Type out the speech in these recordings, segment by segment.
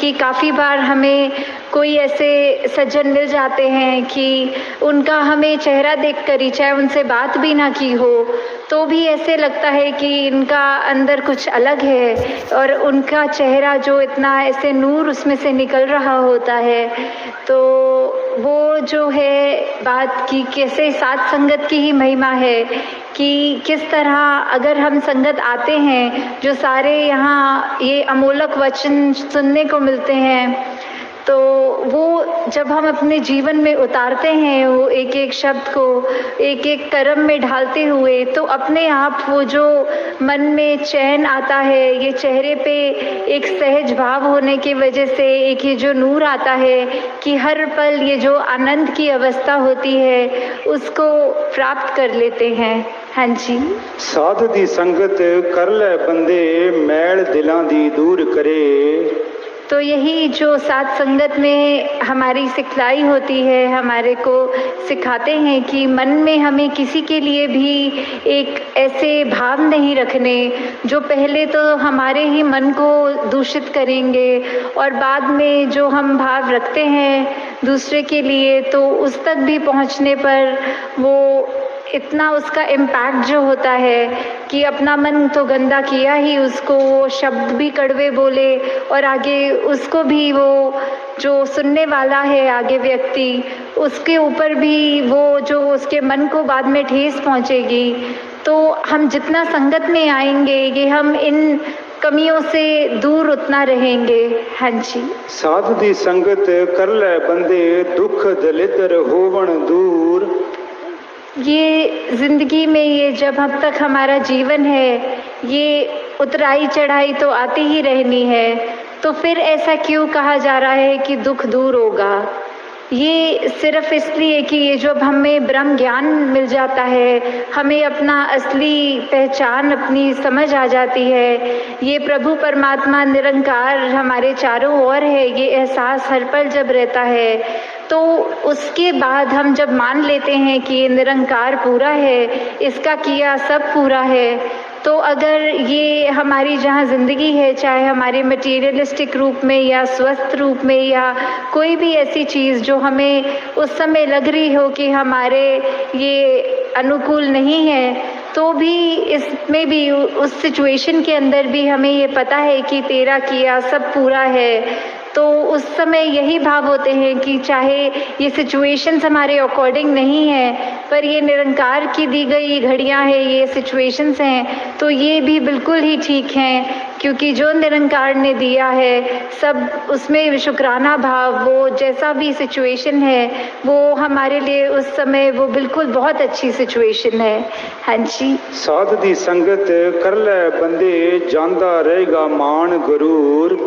कि काफ़ी बार हमें कोई ऐसे सज्जन मिल जाते हैं कि उनका हमें चेहरा देखकर ही, चाहे उनसे बात भी ना की हो, तो भी ऐसे लगता है कि इनका अंदर कुछ अलग है और उनका चेहरा जो इतना ऐसे नूर उसमें से निकल रहा होता है। तो वो जो है बात की कैसे साथ संगत की ही महिमा है कि किस तरह अगर हम संगत आते हैं, जो सारे यहाँ ये अमोलक वचन सुनने को मिलते हैं, तो वो जब हम अपने जीवन में उतारते हैं, वो एक एक शब्द को एक एक कर्म में ढालते हुए, तो अपने आप वो जो मन में चैन आता है, ये चेहरे पे एक सहज भाव होने की वजह से एक ये जो नूर आता है कि हर पल ये जो आनंद की अवस्था होती है उसको प्राप्त कर लेते हैं। हाँ जी। साध दी संगत कर ले बंदे, मैल दिलां दी दूर करे। तो यही जो साथ संगत में हमारी सिखलाई होती है, हमारे को सिखाते हैं कि मन में हमें किसी के लिए भी एक ऐसे भाव नहीं रखने जो पहले तो हमारे ही मन को दूषित करेंगे और बाद में जो हम भाव रखते हैं दूसरे के लिए, तो उस तक भी पहुंचने पर वो इतना उसका इम्पैक्ट जो होता है कि अपना मन तो गंदा किया ही, उसको वो शब्द भी कड़वे बोले और आगे उसको भी वो जो सुनने वाला है आगे व्यक्ति, उसके ऊपर भी वो जो उसके मन को बाद में ठेस पहुंचेगी। तो हम जितना संगत में आएंगे ये हम इन कमियों से दूर उतना रहेंगे। हाँ जी। साध दी संगत कर ले बंदे, दुख दलिदर होवन दूर। ये जिंदगी में ये जब अब तक हमारा जीवन है, ये उतराई चढ़ाई तो आती ही रहनी है, तो फिर ऐसा क्यों कहा जा रहा है कि दुख दूर होगा? ये सिर्फ इसलिए कि ये जब हमें ब्रह्म ज्ञान मिल जाता है, हमें अपना असली पहचान अपनी समझ आ जाती है, ये प्रभु परमात्मा निरंकार हमारे चारों ओर है, ये एहसास हर पल जब रहता है, तो उसके बाद हम जब मान लेते हैं कि ये निरंकार पूरा है, इसका किया सब पूरा है, तो अगर ये हमारी जहाँ ज़िंदगी है, चाहे हमारे मटेरियलिस्टिक रूप में या स्वस्थ रूप में या कोई भी ऐसी चीज़ जो हमें उस समय लग रही हो कि हमारे ये अनुकूल नहीं है, तो भी इसमें भी उस सिचुएशन के अंदर भी हमें ये पता है कि तेरा किया सब पूरा है, तो उस समय यही भाव होते हैं कि चाहे ये सिचुएशंस हमारे अकॉर्डिंग नहीं है, पर ये निरंकार की दी गई घड़ियां हैं, ये सिचुएशंस हैं, तो ये भी बिल्कुल ही ठीक हैं, क्योंकि जो निरंकार ने दिया है सब उसमें शुक्राना भाव, वो जैसा भी सिचुएशन है वो हमारे लिए उस समय वो बिल्कुल बहुत अच्छी सिचुएशन है। हाँ जी। साध दी संगत कर ले बंदे, जांदा रहेगा मान गरूर।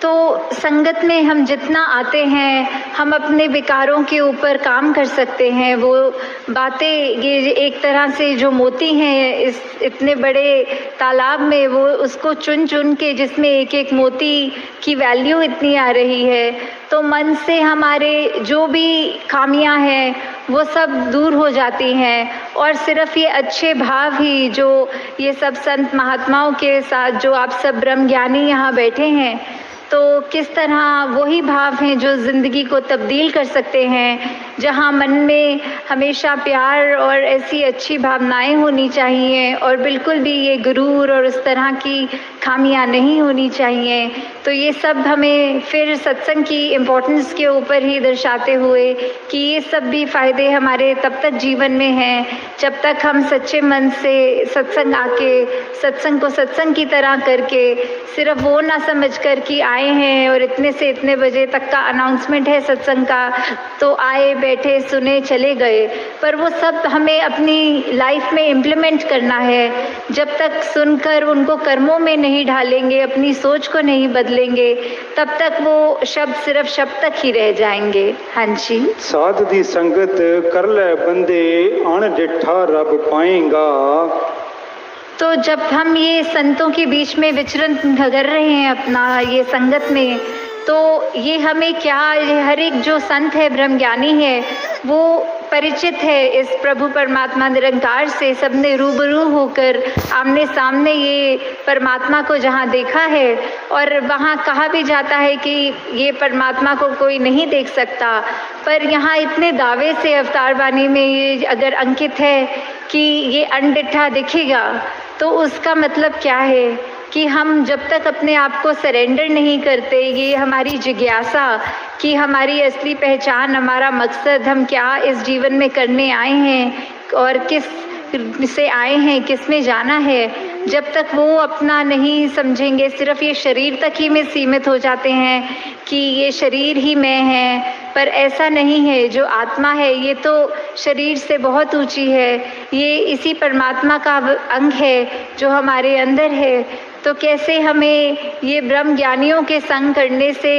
तो संगत में हम जितना आते हैं हम अपने विकारों के ऊपर काम कर सकते हैं। वो बातें ये एक तरह से जो मोती हैं इस इतने बड़े तालाब में, वो उसको चुन चुन के जिसमें एक एक मोती की वैल्यू इतनी आ रही है, तो मन से हमारे जो भी खामियां हैं वो सब दूर हो जाती हैं और सिर्फ ये अच्छे भाव ही जो ये सब संत महात्माओं के साथ जो आप सब ब्रह्म ज्ञानी यहाँ बैठे हैं, तो किस तरह वही भाव हैं जो ज़िंदगी को तब्दील कर सकते हैं। जहाँ मन में हमेशा प्यार और ऐसी अच्छी भावनाएं होनी चाहिए और बिल्कुल भी ये गुरूर और उस तरह की खामियां नहीं होनी चाहिए। तो ये सब हमें फिर सत्संग की इम्पोर्टेंस के ऊपर ही दर्शाते हुए कि ये सब भी फ़ायदे हमारे तब तक जीवन में हैं जब तक हम सच्चे मन से सत्संग आके सत्संग को सत्संग की तरह करके सिर्फ वो ना समझ कर कि आए हैं और इतने से इतने बजे तक का अनाउंसमेंट है सत्संग का, तो आए बैठे सुने चले गए, पर वो सब हमें अपनी लाइफ में इम्प्लीमेंट करना है। जब तक सुनकर उनको कर्मों में नहीं ढालेंगे, अपनी सोच को नहीं बदलेंगे, तब तक वो शब्द सिर्फ शब्द तक ही रह जाएंगे। हाँ जी। साध दी संगत कर ले बंदे, अण डिठा रब पाएगा। तो जब हम ये संतों के बीच में विचरण कर रहे हैं अपना ये संगत में, तो ये हमें क्या, हर एक जो संत है ब्रह्मज्ञानी है वो परिचित है इस प्रभु परमात्मा निरंकार से, सबने रूबरू होकर आमने सामने ये परमात्मा को जहाँ देखा है, और वहाँ कहा भी जाता है कि ये परमात्मा को कोई नहीं देख सकता, पर यहाँ इतने दावे से अवतार वाणी में ये अगर अंकित है कि ये अनडिठा दिखेगा, तो उसका मतलब क्या है कि हम जब तक अपने आप को सरेंडर नहीं करते, ये हमारी जिज्ञासा कि हमारी असली पहचान, हमारा मकसद, हम क्या इस जीवन में करने आए हैं और किस से आए हैं, किस में जाना है, जब तक वो अपना नहीं समझेंगे, सिर्फ ये शरीर तक ही में सीमित हो जाते हैं कि ये शरीर ही मैं है, पर ऐसा नहीं है। जो आत्मा है ये तो शरीर से बहुत ऊंची है, ये इसी परमात्मा का अंग है जो हमारे अंदर है। तो कैसे हमें ये ब्रह्म ज्ञानियों के संग करने से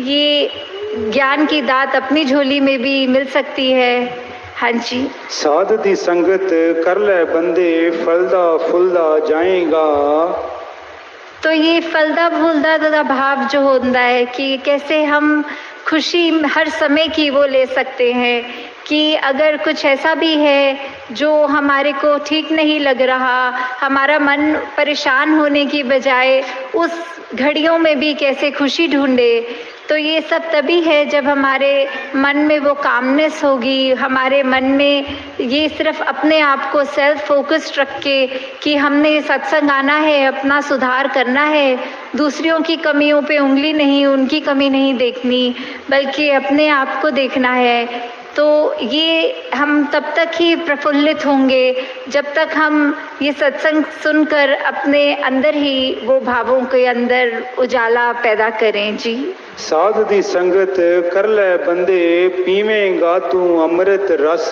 ये ज्ञान की दात अपनी झोली में भी मिल सकती है। हाँ जी। साध दी संगत कर ले बंदे, फलदा फुलदा जाएगा। तो ये फलदा फूलदा का भाव जो होता है कि कैसे हम खुशी हर समय की वो ले सकते हैं कि अगर कुछ ऐसा भी है जो हमारे को ठीक नहीं लग रहा, हमारा मन परेशान होने की बजाय उस घड़ियों में भी कैसे खुशी ढूंढे। तो ये सब तभी है जब हमारे मन में वो कामनेस होगी, हमारे मन में ये सिर्फ अपने आप को सेल्फ फोकस्ड रख के कि हमने सत्संग आना है, अपना सुधार करना है, दूसरों की कमियों पे उंगली नहीं, उनकी कमी नहीं देखनी, बल्कि अपने आप को देखना है। तो ये हम तब तक ही प्रफुल्लित होंगे जब तक हम ये सत्संग सुनकर अपने अंदर ही वो भावों के अंदर उजाला पैदा करें। जी। साध दी संगत कर ले बंदे, पीवेंगा तू अमृत रस।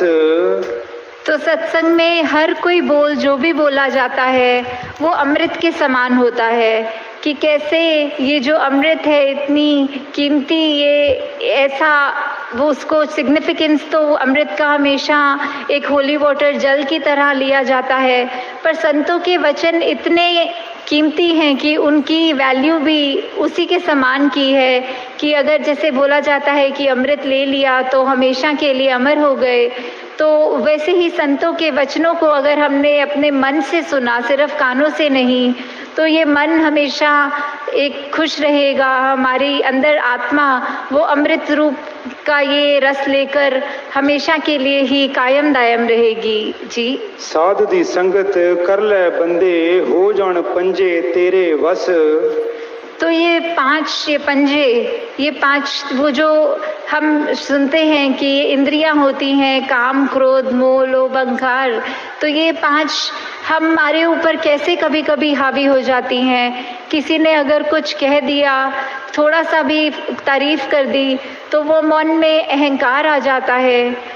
तो सत्संग में हर कोई बोल जो भी बोला जाता है वो अमृत के समान होता है कि कैसे ये जो अमृत है इतनी कीमती, ये ऐसा वो उसको सिग्निफिकेंस तो अमृत का हमेशा एक होली वाटर जल की तरह लिया जाता है, पर संतों के वचन इतने कीमती हैं कि उनकी वैल्यू भी उसी के समान की है कि अगर जैसे बोला जाता है कि अमृत ले लिया तो हमेशा के लिए अमर हो गए, तो वैसे ही संतों के वचनों को अगर हमने अपने मन से सुना, सिर्फ कानों से नहीं, तो ये मन हमेशा एक खुश रहेगा, हमारी अंदर आत्मा वो अमृत रूप का ये रस लेकर हमेशा के लिए ही कायम दायम रहेगी। जी। साध दी संगत कर ले बंदे, हो जान पंजे तेरे वस। तो ये पंजे, ये पांच वो जो हम सुनते हैं कि ये इंद्रियां होती हैं, काम क्रोध मोह लोभ अहंकार, तो ये पांच हमारे ऊपर कैसे कभी कभी हावी हो जाती हैं। किसी ने अगर कुछ कह दिया, थोड़ा सा भी तारीफ कर दी, तो वो मन में अहंकार आ जाता है।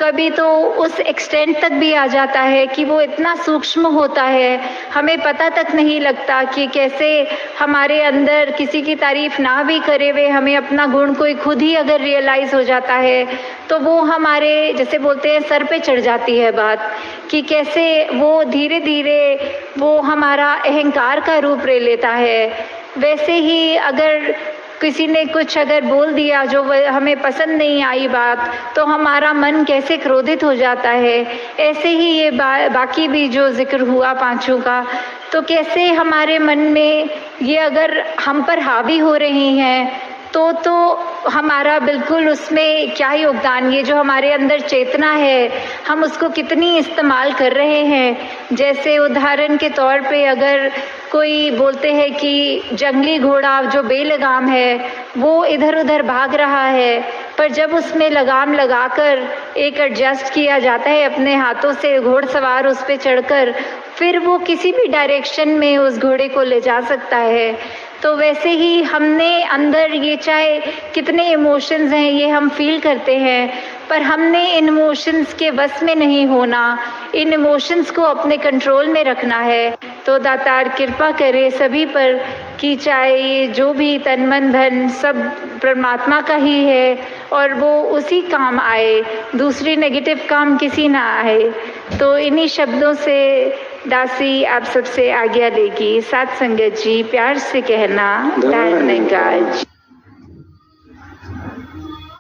कभी तो उस एक्सटेंट तक भी आ जाता है कि वो इतना सूक्ष्म होता है, हमें पता तक नहीं लगता कि कैसे हमारे अंदर किसी की तारीफ ना भी करे हुए हमें अपना गुण कोई खुद ही अगर रियलाइज हो जाता है तो वो हमारे जैसे बोलते हैं सर पे चढ़ जाती है बात, कि कैसे वो धीरे धीरे वो हमारा अहंकार का रूप ले लेता है। वैसे ही अगर किसी ने कुछ अगर बोल दिया जो हमें पसंद नहीं आई बात, तो हमारा मन कैसे क्रोधित हो जाता है। ऐसे ही ये बाकी भी जो जिक्र हुआ पांचों का, तो कैसे हमारे मन में ये अगर हम पर हावी हो रही हैं तो हमारा बिल्कुल उसमें क्या योगदान, ये जो हमारे अंदर चेतना है हम उसको कितनी इस्तेमाल कर रहे हैं। जैसे उदाहरण के तौर पे अगर कोई बोलते हैं कि जंगली घोड़ा जो बेलगाम है वो इधर उधर भाग रहा है, पर जब उसमें लगाम लगाकर एक एडजस्ट किया जाता है अपने हाथों से, घोड़सवार उस पे चढ़कर फिर वो किसी भी डायरेक्शन में उस घोड़े को ले जा सकता है। तो वैसे ही हमने अंदर ये चाहे कितने इमोशंस हैं ये हम फील करते हैं, पर हमने इन इमोशंस के बस में नहीं होना, इन इमोशंस को अपने कंट्रोल में रखना है। तो दातार कृपा करे सभी पर कि चाहे ये जो भी तन मन धन सब परमात्मा का ही है और वो उसी काम आए, दूसरी नेगेटिव काम किसी ना आए। तो इन्हीं शब्दों से दासी आप सबसे आज्ञा लेगी। साथ संगत जी प्यार से कहना धन्यवाद।